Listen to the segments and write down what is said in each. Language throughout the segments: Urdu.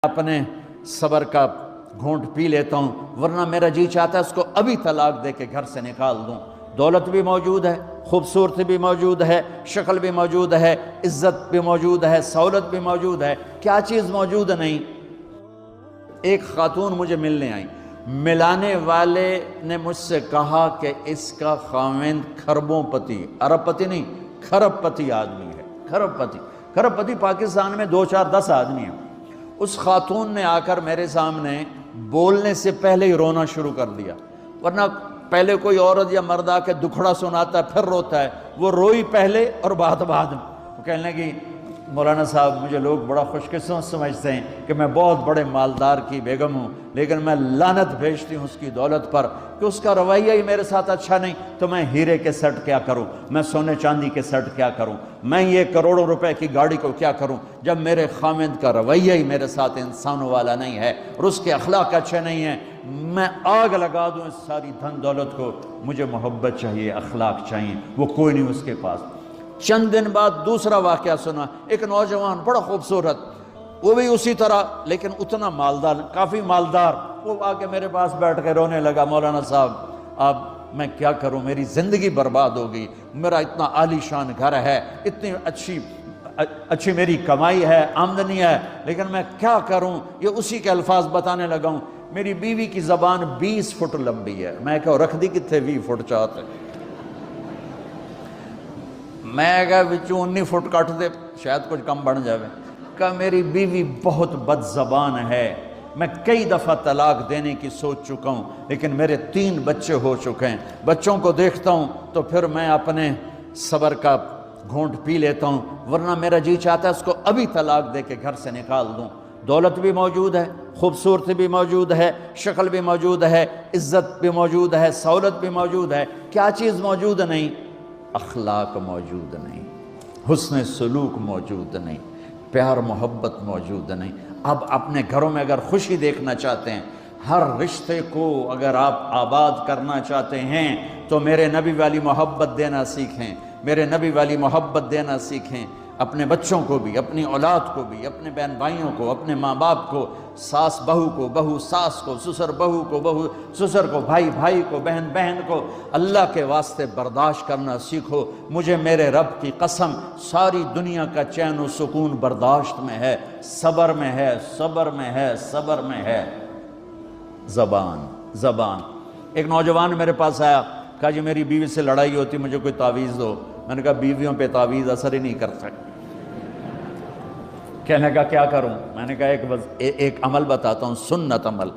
اپنے صبر کا گھونٹ پی لیتا ہوں، ورنہ میرا جی چاہتا ہے اس کو ابھی طلاق دے کے گھر سے نکال دوں۔ دولت بھی موجود ہے، خوبصورتی بھی موجود ہے، شکل بھی موجود ہے، عزت بھی موجود ہے، سہولت بھی موجود ہے، کیا چیز موجود نہیں؟ ایک خاتون مجھے ملنے آئی، ملانے والے نے مجھ سے کہا کہ اس کا خاوند کھربوں پتی، ارب پتی نہیں، کھرب پتی آدمی ہے۔ کھرب پتی پاکستان میں 2 4 10 آدمی ہیں۔ اس خاتون نے آ کر میرے سامنے بولنے سے پہلے ہی رونا شروع کر دیا، ورنہ پہلے کوئی عورت یا مرد آ کے دکھڑا سناتا ہے پھر روتا ہے، وہ روئی پہلے اور بعد میں۔ وہ کہنے لگی مولانا صاحب مجھے لوگ بڑا خوش قسمت سمجھتے ہیں کہ میں بہت بڑے مالدار کی بیگم ہوں، لیکن میں لعنت بھیجتی ہوں اس کی دولت پر کہ اس کا رویہ ہی میرے ساتھ اچھا نہیں، تو میں ہیرے کے سیٹ کیا کروں، میں سونے چاندی کے سیٹ کیا کروں، میں یہ کروڑوں روپے کی گاڑی کو کیا کروں جب میرے خامند کا رویہ ہی میرے ساتھ انسانوں والا نہیں ہے اور اس کے اخلاق اچھے نہیں ہیں۔ میں آگ لگا دوں اس ساری دھن دولت کو، مجھے محبت چاہیے، اخلاق چاہیے، وہ کوئی نہیں اس کے پاس۔ چند دن بعد دوسرا واقعہ سنا، ایک نوجوان بڑا خوبصورت، وہ بھی اسی طرح لیکن اتنا مالدار، کافی مالدار، وہ آ کے میرے پاس بیٹھ کے رونے لگا، مولانا صاحب اب میں کیا کروں، میری زندگی برباد ہو گئی، میرا اتنا عالی شان گھر ہے، اتنی اچھی میری کمائی ہے، آمدنی ہے، لیکن میں کیا کروں۔ یہ اسی کے الفاظ بتانے لگا ہوں، میری بیوی کی زبان 20 فٹ لمبی ہے۔ میں کہا رکھ دی کتنے 20 فٹ چاہتے، میں کہا بچوں 19 فٹ کٹ دے شاید کچھ کم بن جاوے۔ کہا میری بیوی بہت بد زبان ہے، میں کئی دفعہ طلاق دینے کی سوچ چکا ہوں، لیکن میرے 3 بچے ہو چکے ہیں، بچوں کو دیکھتا ہوں تو پھر میں اپنے صبر کا گھونٹ پی لیتا ہوں، ورنہ میرا جی چاہتا ہے اس کو ابھی طلاق دے کے گھر سے نکال دوں۔ دولت بھی موجود ہے، خوبصورتی بھی موجود ہے، شکل بھی موجود ہے، عزت بھی موجود ہے، سہولت بھی موجود ہے، کیا چیز موجود نہیں؟ اخلاق موجود نہیں، حسن سلوک موجود نہیں، پیار محبت موجود نہیں۔ اب اپنے گھروں میں اگر خوشی دیکھنا چاہتے ہیں، ہر رشتے کو اگر آپ آباد کرنا چاہتے ہیں تو میرے نبی والی محبت دینا سیکھیں، میرے نبی والی محبت دینا سیکھیں، اپنے بچوں کو بھی، اپنی اولاد کو بھی، اپنے بہن بھائیوں کو، اپنے ماں باپ کو، ساس بہو کو، بہو ساس کو، سسر بہو کو، بہو سسر کو، بھائی بھائی کو، بہن بہن کو، اللہ کے واسطے برداشت کرنا سیکھو۔ مجھے میرے رب کی قسم ساری دنیا کا چین و سکون برداشت میں ہے، صبر میں ہے، صبر میں ہے، صبر میں ہے۔ زبان۔ ایک نوجوان میرے پاس آیا، کہا جی میری بیوی سے لڑائی ہوتی، مجھے کوئی تعویذ دو۔ میں نے کہا بیویوں پہ تعویذ اثر ہی نہیں کر سکتی۔ کہنے کا کیا کروں؟ میں نے کہا ایک عمل بتاتا ہوں، سنت عمل،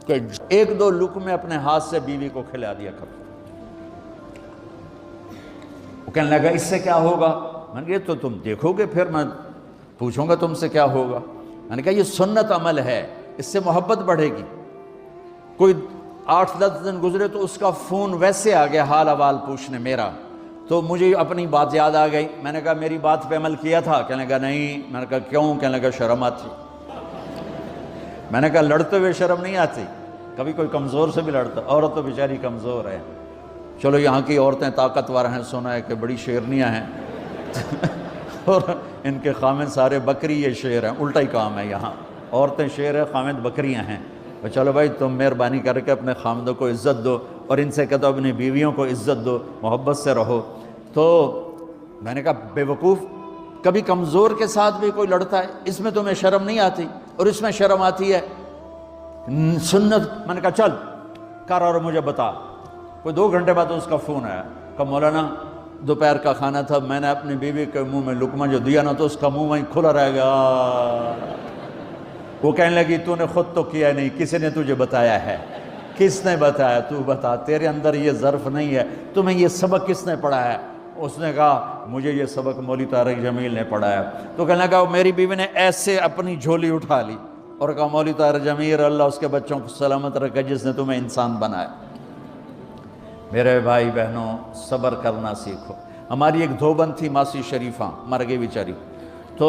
کہ 1-2 لقمے اپنے ہاتھ سے بیوی کو کھلا دیا کرو۔ وہ کہنے لگا اس سے کیا ہوگا؟ میں نے کہا یہ تو تم دیکھو گے، پھر میں پوچھوں گا تم سے کیا ہوگا۔ میں نے کہا یہ سنت عمل ہے، اس سے محبت بڑھے گی۔ کوئی 8-10 دن گزرے تو اس کا فون ویسے آ گیا حال احوال پوچھنے میرا، تو مجھے اپنی بات یاد آ گئی۔ میں نے کہا میری بات پہ عمل کیا تھا؟ کہنے لگا نہیں۔ میں نے کہا کیوں؟ کہنے لگا شرم آتی۔ میں نے کہا لڑتے ہوئے شرم نہیں آتی؟ کبھی کوئی کمزور سے بھی لڑتا، عورت تو بیچاری کمزور ہے۔ چلو یہاں کی عورتیں طاقتور ہیں، سنا ہے کہ بڑی شیرنیاں ہیں اور ان کے خامد سارے بکری، یہ شیر ہیں، الٹا ہی کام ہے، یہاں عورتیں شیر ہیں، خامد بکریاں ہیں۔ چلو بھائی تم مہربانی کر کے اپنے خامدوں کو عزت دو، اور ان سے کہتا ہوں اپنی بیویوں کو عزت دو، محبت سے رہو۔ تو میں نے کہا بے وقوف، کبھی کمزور کے ساتھ بھی کوئی لڑتا ہے، اس میں تمہیں شرم نہیں آتی؟ اور اس میں شرم آتی ہے سنت۔ میں نے کہا چل کر اور مجھے بتا۔ کوئی 2 گھنٹے بعد اس کا فون آیا، کہا مولانا دوپہر کا کھانا تھا، میں نے اپنی بیوی کے منہ میں لقمہ جو دیا نا تو اس کا منہ وہیں کھلا رہ گیا۔ وہ کہنے لگی تو نے خود تو کیا نہیں، کسی نے تجھے بتایا ہے؟ کس نے بتایا؟ تو بتا، تیرے اندر یہ ظرف نہیں ہے، تمہیں یہ سبق کس نے پڑھایا ہے؟ اس نے کہا مجھے یہ سبق مولوی طارق جمیل نے پڑھایا۔ تو کہنے لگا میری بیوی نے ایسے اپنی جھولی اٹھا لی اور کہا مولوی طارق جمیل اللہ اس کے بچوں کو سلامت رکھے جس نے تمہیں انسان بنایا۔ میرے بھائی بہنوں صبر کرنا سیکھو۔ ہماری ایک دھوبن تھی ماسی شریفہ، مر گئی بیچاری، تو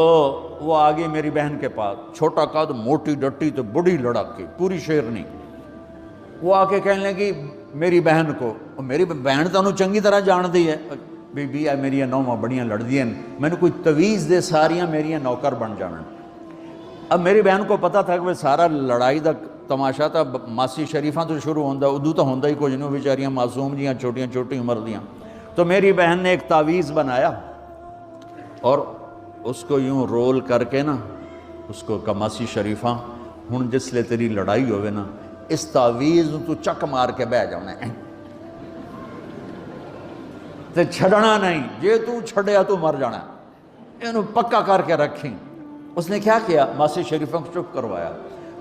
وہ آگئی میری بہن کے پاس، چھوٹا قد، موٹی ڈٹی تو بڑی لڑکی، پوری شیرنی۔ وہ آ کے کہنے لگی میری بہن کو، میری بہن تو انہوں چنگی طرح جان دی ہے، بی بی ہے میری نوواں بڑیاں لڑ دی ہیں، میں نے کوئی تویز دے ساریاں میری نوکر بن جانا۔ اب میری بہن کو پتہ تھا کہ وہ سارا لڑائی دا تماشا تھا، ماسی شریفاں تو شروع ہوندا، ادو تو ہوندا ہی کچھ نہیں، بیچاریاں معصوم جیاں چھوٹیاں چھوٹی عمر دیاں۔ تو میری بہن نے ایک تعویذ بنایا اور اس کو یوں رول کر کے نا اس کو کہا ماسی شریفاں ہن جس لے تیری لڑائی ہوئے نا اس تعویذ تو چک مار کے بہ جانا ہے تے چھڑنا نہیں، جے تو چھڑیا تو مر جانا ہے، انہوں پکا کر کے رکھیں۔ اس نے کیا کیا؟ ماسی شریفوں کو چپ کروایا۔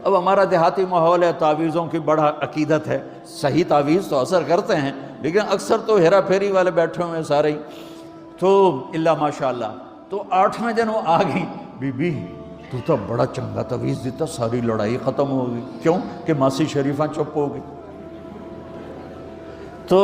اب ہمارا دیہاتی ماحول ہے، تعویذوں کی بڑا عقیدت ہے، صحیح تعویذ تو اثر کرتے ہیں لیکن اکثر تو ہیرا پھیری والے بیٹھے ہوئے سارے ہی، تو اللہ ماشاءاللہ۔ تو 8ویں دن وہ آ گئی، بی بی تو بڑا چنگا تعویذ دیتا، ساری لڑائی ختم ہو گئی۔ کیوں کہ ماسی شریفاں چپ ہو گئی۔ تو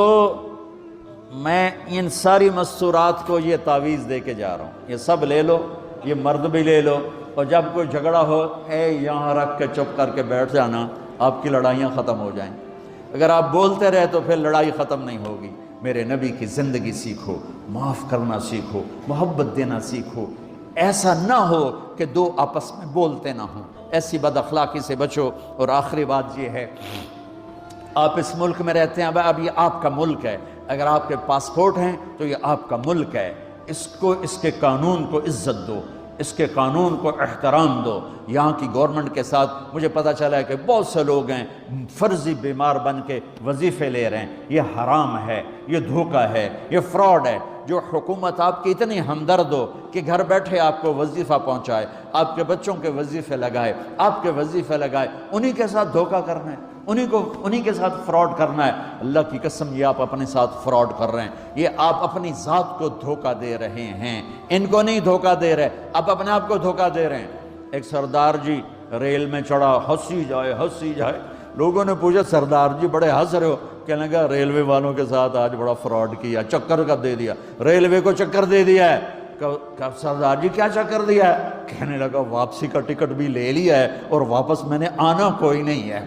میں ان ساری مستورات کو یہ تعویذ دے کے جا رہا ہوں، یہ سب لے لو، یہ مرد بھی لے لو، اور جب کوئی جھگڑا ہو یہاں رکھ کے چپ کر کے بیٹھ جانا، آپ کی لڑائیاں ختم ہو جائیں۔ اگر آپ بولتے رہے تو پھر لڑائی ختم نہیں ہوگی۔ میرے نبی کی زندگی سیکھو، معاف کرنا سیکھو، محبت دینا سیکھو، ایسا نہ ہو کہ دو آپس میں بولتے نہ ہوں، ایسی بد اخلاقی سے بچو۔ اور آخری بات یہ ہے، آپ اس ملک میں رہتے ہیں، اب یہ آپ کا ملک ہے، اگر آپ کے پاسپورٹ ہیں تو یہ آپ کا ملک ہے، اس کے قانون کو عزت دو، اس کے قانون کو احترام دو۔ یہاں کی گورنمنٹ کے ساتھ مجھے پتہ چلا ہے کہ بہت سے لوگ ہیں فرضی بیمار بن کے وظیفے لے رہے ہیں، یہ حرام ہے، یہ دھوکہ ہے، یہ فراڈ ہے۔ جو حکومت آپ کی اتنی ہمدرد ہو کہ گھر بیٹھے آپ کو وظیفہ پہنچائے، آپ کے بچوں کے وظیفے لگائے، آپ کے وظیفے لگائے، انہی کے ساتھ دھوکہ کرنا ہے، انہی کے ساتھ فراڈ کرنا ہے۔ اللہ کی قسم یہ آپ اپنے ساتھ فراڈ کر رہے ہیں، یہ آپ اپنی ذات کو دھوکہ دے رہے ہیں، ان کو نہیں دھوکہ دے رہے، آپ اپنے آپ کو دھوکہ دے رہے ہیں۔ ایک سردار جی ریل میں چڑھا، ہنسی جائے، لوگوں نے پوچھا سردار جی بڑے ہنس رہے ہو؟ کہنے لگا ریلوے والوں کے ساتھ آج بڑا فراڈ کیا، چکر کا دے دیا، ریلوے کو چکر دے دیا ہے۔ کہ سردار جی کیا چکر دیا ہے؟ کہنے لگا واپسی کا ٹکٹ بھی لے لیا ہے اور واپس میں نے آنا کوئی نہیں ہے۔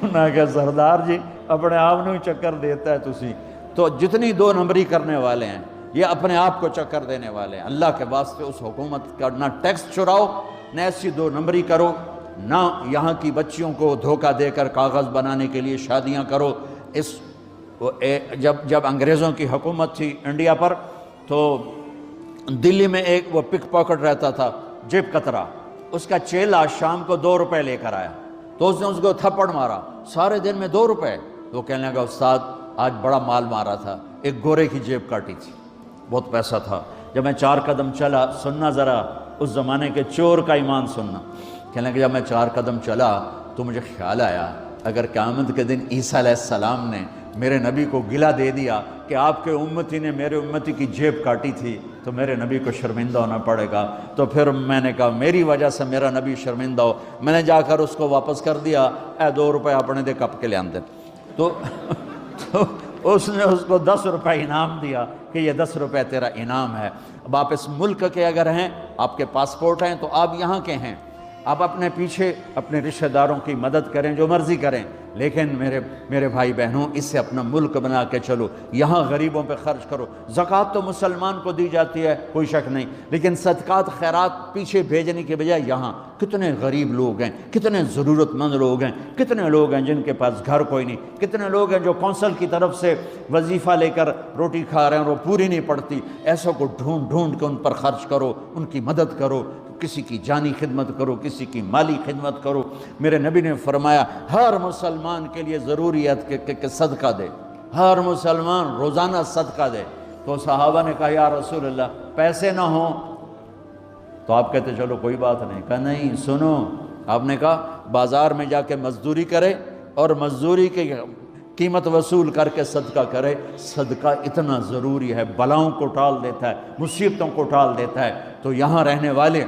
میں کہا سردار جی اپنے آپ نے چکر دیتا ہے تسی تو جتنی 2 نمبری کرنے والے ہیں یہ اپنے آپ کو چکر دینے والے ہیں۔ اللہ کے واسطے اس حکومت کا نہ ٹیکس چراؤ، نہ ایسی 2 نمبری کرو، نہ یہاں کی بچیوں کو دھوکہ دے کر کاغذ بنانے کے لیے شادیاں کرو۔ جب انگریزوں کی حکومت تھی انڈیا پر تو دلی میں ایک وہ پک پاکٹ رہتا تھا جیب کترا، اس کا چیلا شام کو 2 روپے لے کر آیا تو اس نے اس کو تھپڑ مارا، سارے دن میں 2 روپے۔ تو کہنے لگا استاد آج بڑا مال مارا تھا، ایک گورے کی جیب کاٹی تھی، بہت پیسہ تھا۔ جب میں 4 قدم چلا، سننا ذرا اس زمانے کے چور کا ایمان سننا، کہنے لگا جب میں 4 قدم چلا تو مجھے خیال آیا اگر قیامت کے دن عیسیٰ علیہ السلام نے میرے نبی کو گلہ دے دیا کہ آپ کے امتی نے میرے امتی کی جیب کاٹی تھی تو میرے نبی کو شرمندہ ہونا پڑے گا۔ تو پھر میں نے کہا میری وجہ سے میرا نبی شرمندہ ہو، میں نے جا کر اس کو واپس کر دیا، 2 روپے اپنے دے کپ کے لے آندے۔ تو اس نے اس کو 10 روپے انعام دیا کہ یہ 10 روپے تیرا انعام ہے۔ اب آپ اس ملک کے اگر ہیں، آپ کے پاسپورٹ ہیں تو آپ یہاں کے ہیں، آپ اپنے پیچھے اپنے رشتہ داروں کی مدد کریں، جو مرضی کریں، لیکن میرے بھائی بہنوں اسے اپنا ملک بنا کے چلو، یہاں غریبوں پہ خرچ کرو۔ زکوٰۃ تو مسلمان کو دی جاتی ہے کوئی شک نہیں، لیکن صدقات خیرات پیچھے بھیجنے کے بجائے یہاں کتنے غریب لوگ ہیں، کتنے ضرورت مند لوگ ہیں، کتنے لوگ ہیں جن کے پاس گھر کوئی نہیں، کتنے لوگ ہیں جو کونسل کی طرف سے وظیفہ لے کر روٹی کھا رہے ہیں اور وہ پوری نہیں پڑتی، ایسوں کو ڈھونڈ کے ان پر خرچ کرو، ان کی مدد کرو، کسی کی جانی خدمت کرو، کسی کی مالی خدمت کرو۔ میرے نبی نے فرمایا ہر مسلمان کے لیے ضروری ہے کہ صدقہ دے، ہر مسلمان روزانہ صدقہ دے۔ تو صحابہ نے کہا یا رسول اللہ پیسے نہ ہوں تو آپ کہتے چلو کوئی بات نہیں۔ کہا نہیں سنو، آپ نے کہا بازار میں جا کے مزدوری کرے اور مزدوری کی قیمت وصول کر کے صدقہ کرے، صدقہ اتنا ضروری ہے، بلاؤں کو ٹال دیتا ہے، مصیبتوں کو ٹال دیتا ہے۔ تو یہاں رہنے والے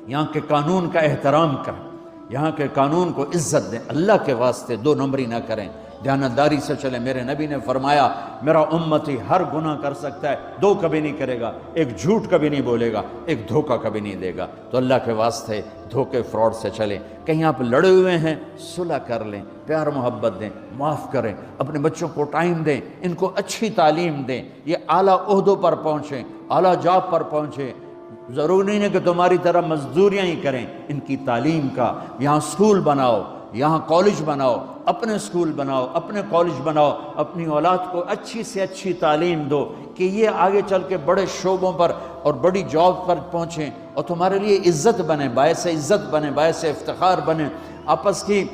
یہاں کے قانون کا احترام کریں، یہاں کے قانون کو عزت دیں، اللہ کے واسطے 2 نمبری نہ کریں، دیانتداری سے چلیں۔ میرے نبی نے فرمایا میرا امتی ہر گناہ کر سکتا ہے، 2 کبھی نہیں کرے گا، ایک جھوٹ کبھی نہیں بولے گا، ایک دھوکہ کبھی نہیں دے گا۔ تو اللہ کے واسطے دھوکے فراڈ سے چلیں۔ کہیں آپ لڑے ہوئے ہیں صلح کر لیں، پیار محبت دیں، معاف کریں، اپنے بچوں کو ٹائم دیں، ان کو اچھی تعلیم دیں، یہ اعلیٰ عہدوں پر پہنچیں، اعلیٰ جاب پر پہنچیں۔ ضروری نہیں کہ تمہاری طرح مزدوریاں ہی کریں، ان کی تعلیم کا یہاں سکول بناؤ، یہاں کالج بناؤ، اپنے سکول بناؤ، اپنے کالج بناؤ، اپنی اولاد کو اچھی سے اچھی تعلیم دو کہ یہ آگے چل کے بڑے شعبوں پر اور بڑی جاب پر پہنچیں اور تمہارے لیے عزت بنے، باعث عزت بنے، باعث افتخار بنے۔ آپس کی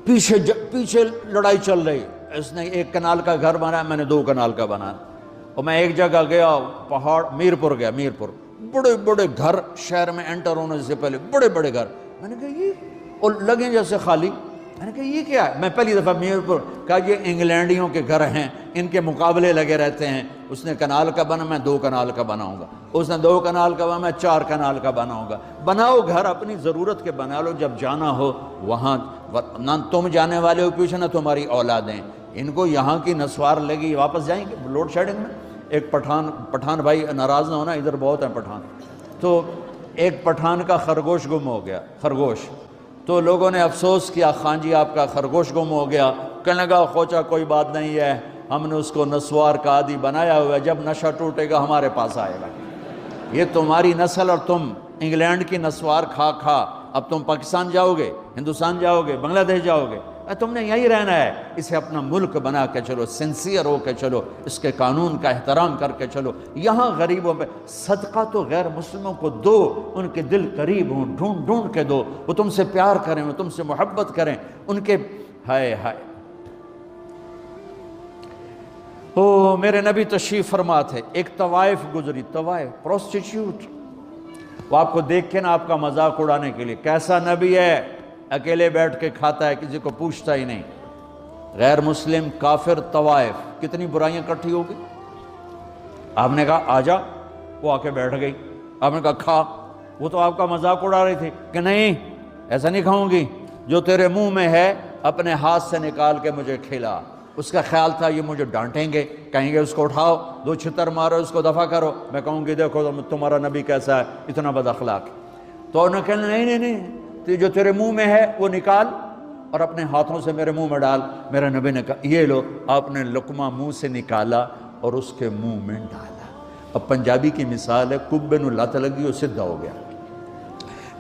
پیچھے لڑائی چل رہی، اس نے 1 کنال کا گھر بنایا، میں نے 2 کنال کا بنایا، اور میں ایک جگہ گیا پہاڑ میرپور گیا، میرپور بڑے بڑے گھر شہر میں انٹر ہونے سے پہلے بڑے بڑے گھر، میں نے کہا یہ اور لگیں جیسے خالی، میں نے کہا یہ کیا ہے؟ میں پہلی دفعہ میرپور کہا یہ انگلینڈیوں کے گھر ہیں، ان کے مقابلے لگے رہتے ہیں، اس نے کنال کا بنا، میں 2 کنال کا بناؤں گا، اس نے 2 کنال کا بنا، میں 4 کنال کا بناؤں گا۔ بناؤ گھر اپنی ضرورت کے بنا لو، جب جانا ہو وہاں، نہ تم جانے والے ہو پیچھے، نہ تمہاری اولادیں، ان کو یہاں کی نسوار لگی واپس جائیں گے لوڈ شیڈنگ میں۔ ایک پٹھان بھائی ناراض نہ ہونا، ادھر بہت ہیں پٹھان، تو ایک پٹھان کا خرگوش گم ہو گیا، خرگوش، تو لوگوں نے افسوس کیا، خان جی آپ کا خرگوش گم ہو گیا، کہنے لگا خوچا کوئی بات نہیں ہے، ہم نے اس کو نسوار کا عادی بنایا ہوا ہے، جب نشہ ٹوٹے گا ہمارے پاس آئے گا۔ یہ تمہاری نسل اور تم انگلینڈ کی نسوار کھا کھا اب تم پاکستان جاؤ گے، ہندوستان جاؤ گے، بنگلہ دیش جاؤ گے، تم نے یہی رہنا ہے۔ اسے اپنا ملک بنا کے چلو، سنسیئر ہو کے چلو، اس کے قانون کا احترام کر کے چلو۔ یہاں غریبوں پہ صدقہ تو غیر مسلموں کو دو، ان کے دل قریب ہوں، ڈھونڈ ڈھونڈ کے دو، وہ تم سے پیار کریں، وہ تم سے محبت کریں، ان کے ہائے ہائے۔ او میرے نبی تشریف فرما تھے، ایک طوائف گزری، طوائف پروسٹیٹیوٹ، وہ آپ کو دیکھ کے نا آپ کا مذاق اڑانے کے لیے، کیسا نبی ہے، اکیلے بیٹھ کے کھاتا ہے، کسی کو پوچھتا ہی نہیں۔ غیر مسلم کافر طوائف، کتنی برائیاں اکٹھی ہو گئی۔ آپ نے کہا آ جا، وہ آ کے بیٹھ گئی، آپ نے کہا کھا، وہ تو آپ کا مذاق اڑا رہی تھی کہ نہیں ایسا نہیں کھاؤں گی، جو تیرے منہ میں ہے اپنے ہاتھ سے نکال کے مجھے کھلا۔ اس کا خیال تھا یہ مجھے ڈانٹیں گے، کہیں گے اس کو اٹھاؤ، 2 چھتر مارو، اس کو دفع کرو، میں کہوں گی دیکھو تمہارا نبی کیسا ہے، اتنا بد اخلاق۔ تو انہوں نے کہا نہیں، جو تیرے منہ میں ہے وہ نکال اور اپنے ہاتھوں سے میرے منہ میں ڈال۔ میرے نبی نے کہا یہ لو، آپ نے لقمہ منہ سے نکالا اور اس کے منہ میں ڈالا۔ اب پنجابی کی مثال ہے، کبے نو لت لگی اور سدھا ہو گیا۔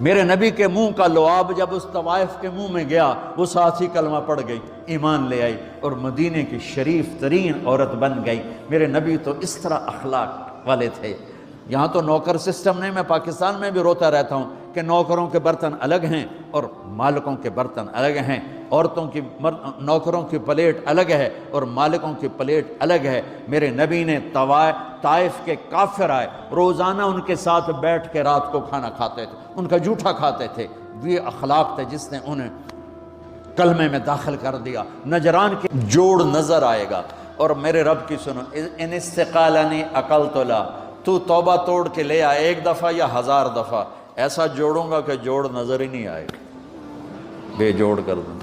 میرے نبی کے منہ کا لعاب جب اس طوائف کے منہ میں گیا، وہ ساتھ ہی کلمہ پڑھ گئی، ایمان لے آئی اور مدینے کی شریف ترین عورت بن گئی۔ میرے نبی تو اس طرح اخلاق والے تھے۔ یہاں تو نوکر سسٹم نہیں، میں پاکستان میں بھی روتا رہتا ہوں کہ نوکروں کے برتن الگ ہیں اور مالکوں کے برتن الگ ہیں، عورتوں کی نوکروں کی پلیٹ الگ ہے اور مالکوں کی پلیٹ الگ ہے۔ میرے نبی نے طائف کے کافر آئے، روزانہ ان کے ساتھ بیٹھ کے رات کو کھانا کھاتے تھے، ان کا جھوٹا کھاتے تھے۔ یہ اخلاق تھے جس نے انہیں کلمے میں داخل کر دیا۔ نجران کے جوڑ نظر آئے گا، اور میرے رب کی سنو، ان استقالنی عقلت لا، تو توبہ توڑ کے لے آئے 1 دفعہ یا 1000 دفعہ، ایسا جوڑوں گا کہ جوڑ نظر ہی نہیں آئے، بے جوڑ کر دوں۔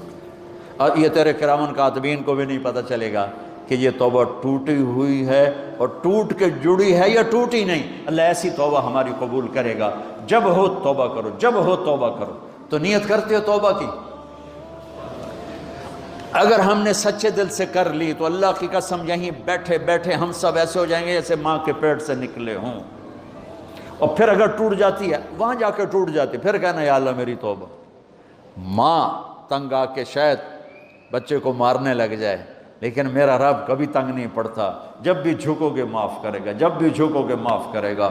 اور یہ تیرے کرامن کاتبین کو بھی نہیں پتہ چلے گا کہ یہ توبہ ٹوٹی ہوئی ہے اور ٹوٹ کے جڑی ہے یا ٹوٹی نہیں۔ اللہ ایسی توبہ ہماری قبول کرے گا۔ جب ہو توبہ کرو، جب ہو توبہ کرو۔ تو نیت کرتے ہو توبہ کی؟ اگر ہم نے سچے دل سے کر لی تو اللہ کی قسم یہیں بیٹھے بیٹھے ہم سب ایسے ہو جائیں گے جیسے ماں کے پیٹ سے نکلے ہوں۔ اور پھر اگر ٹوٹ جاتی ہے، وہاں جا کے ٹوٹ جاتی، پھر کہنا یا اللہ میری توبہ۔ ماں تنگ آ کے شاید بچے کو مارنے لگ جائے، لیکن میرا رب کبھی تنگ نہیں پڑتا، جب بھی جھکو گے معاف کرے گا، جب بھی جھکو گے معاف کرے گا۔